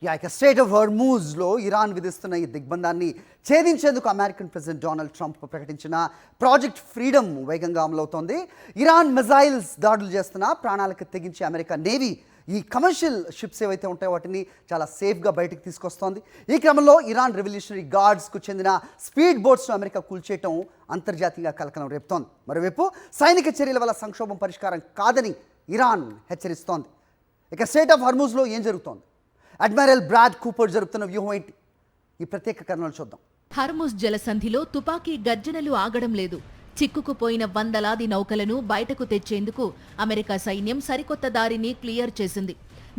ఇక state of హర్మూజ్లో Iran విధిస్తున్న ఈ దిగ్బంధాన్ని ఛేదించేందుకు American president Donald Trump ప్రకటించిన ప్రాజెక్ట్ ఫ్రీడమ్ వేగంగా అమలవుతోంది. ఇరాన్ మిజైల్స్ దాడులు చేస్తున్న ప్రాణాలకు తెగించే అమెరికా నేవీ ఈ కమర్షియల్ షిప్స్ ఏవైతే ఉంటాయో వాటిని చాలా సేఫ్గా బయటకు తీసుకొస్తోంది. ఈ క్రమంలో ఇరాన్ రెవల్యూషనరీ గార్డ్స్కు చెందిన స్పీడ్ బోట్స్ను అమెరికా కూల్చేయటం అంతర్జాతీయంగా కలకలం రేపుతోంది. మరోవైపు సైనిక చర్యల వల్ల సంక్షోభం పరిష్కారం కాదని ఇరాన్ హెచ్చరిస్తోంది. ఇక స్టేట్ ఆఫ్ హర్మూజ్లో ఏం జరుగుతోంది, అడ్మిరల్ బ్రాడ్ కూపర్ జరుపుతున్న వ్యూహం ఏంటి, ఈ ప్రత్యేక కథనాలు చూద్దాం. హర్ముజ్ జలసంధిలో తుపాకీ గర్జనలు ఆగడం లేదు. చిక్కుకుపోయిన వందలాది నౌకలను బయటకు తెచ్చేందుకు అమెరికా సైన్యం సరికొత్త దారిని క్లియర్ చేసింది.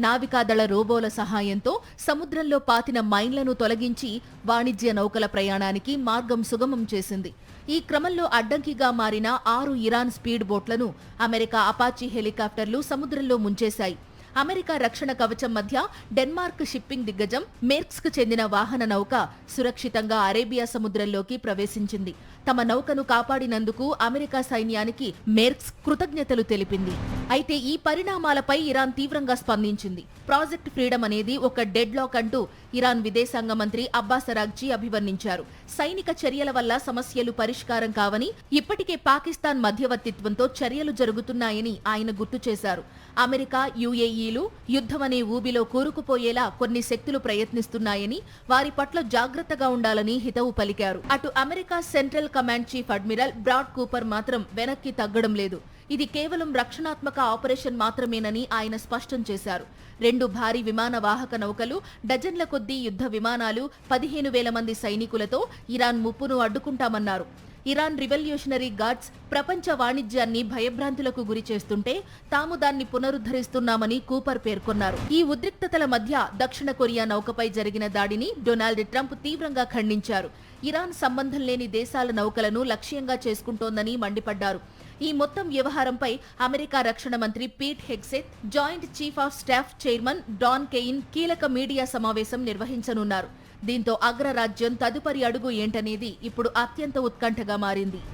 నావికాదళ రోబోల సహాయంతో సముద్రంలో పాతిన మైన్లను తొలగించి వాణిజ్య నౌకల ప్రయాణానికి మార్గం సుగమం చేసింది. ఈ క్రమంలో అడ్డంకిగా మారిన 6 ఇరాన్ స్పీడ్ బోట్లను అమెరికా అపాచీ హెలికాప్టర్లు సముద్రంలో ముంచేశాయి. అమెరికా రక్షణ కవచం మధ్య డెన్మార్క్ షిప్పింగ్ దిగ్గజం మెర్స్క్ చెందిన వాహన నౌక సురక్షితంగా అరేబియా సముద్రంలోకి ప్రవేశించింది. తమ నౌకను కాపాడినందుకు అమెరికా సైన్యానికి మెర్స్క్ కృతజ్ఞతలు తెలిపింది. అయితే ఈ పరిణామాలపై ఇరాన్ తీవ్రంగా స్పందించింది. ప్రాజెక్ట్ ఫ్రీడమ్ అనేది ఒక డెడ్ లాక్ అంటూ ఇరాన్ విదేశాంగ మంత్రి అబ్బాస్ అరాగ్జీ అభివర్ణించారు. సైనిక చర్యల వల్ల సమస్యలు పరిష్కారం కావని, ఇప్పటికే పాకిస్తాన్ మధ్యవర్తిత్వంతో చర్యలు జరుగుతున్నాయని ఆయన గుర్తు చేశారు. అమెరికా, యుఏఈలు యుద్ధమనే ఊబిలో కూరుకుపోయేలా కొన్ని శక్తులు ప్రయత్నిస్తున్నాయని, వారి పట్ల జాగ్రత్తగా ఉండాలని హితవు పలికారు. అటు America central command chief admiral Brad Cooper మాత్రం వెనక్కి తగ్గడం లేదు. ఇది కేవలం రక్షణాత్మక ఆపరేషన్ మాత్రమేనని ఆయన స్పష్టం చేశారు. 2 భారీ విమాన వాహక నౌకలు, డజన్ల కొద్దీ యుద్ధ విమానాలు, 15,000 మంది సైనికులతో ఇరాన్ ముప్పును అడ్డుకుంటామన్నారు. ఇరాన్ రివల్యూషనరీ గార్డ్స్ ప్రపంచ వాణిజ్యాన్ని భయభ్రాంతులకు గురి చేస్తుంటే తాము దాన్ని పునరుద్ధరిస్తున్నామని కూపర్ పేర్కొన్నారు. ఈ ఉద్రిక్తతల మధ్య దక్షిణ కొరియా నౌకపై జరిగిన దాడిని డొనాల్డ్ ట్రంప్ తీవ్రంగా ఖండించారు. ఇరాన్ సంబంధం లేని దేశాల నౌకలను లక్ష్యంగా చేసుకుంటోందని మండిపడ్డారు. ఈ మొత్తం వ్యవహారంపై అమెరికా రక్షణ మంత్రి Pete Hegseth, joint chief of staff chairman Dan Caine కీలక మీడియా సమావేశం నిర్వహించనున్నారు. దీంతో అగ్రరాజ్యం తదుపరి అడుగు ఏంటనేది ఇప్పుడు అత్యంత ఉత్కంఠగా మారింది.